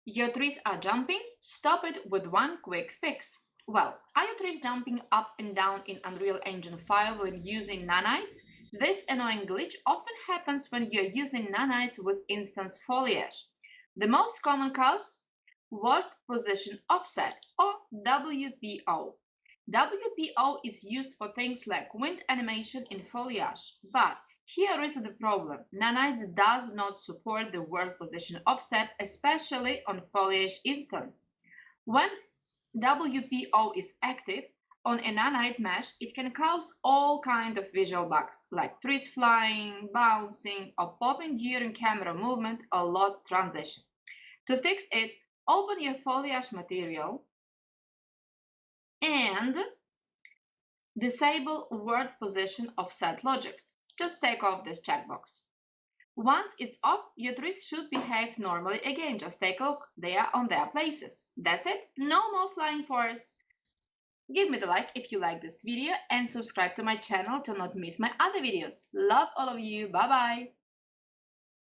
Your trees are jumping? Stop it with one quick fix. Well, are your trees jumping up and down in Unreal Engine 5 when using nanites? This annoying glitch often happens when you're using nanites with instance foliage. The most common cause? World Position Offset, or WPO. WPO is used for things like wind animation in foliage, but here is the problem. Nanite does not support the world position offset, especially on foliage instance. When WPO is active on a nanite mesh, it can cause all kinds of visual bugs, like trees flying, bouncing, or popping during camera movement or lot transition. To fix it, open your foliage material and disable world position offset logic. Just take off this checkbox. Once it's off, your trees should behave normally again. Just take a look. They are on their places. That's it. No more flying forest. Give me the like if you like this video and subscribe to my channel to not miss my other videos. Love all of you. Bye bye.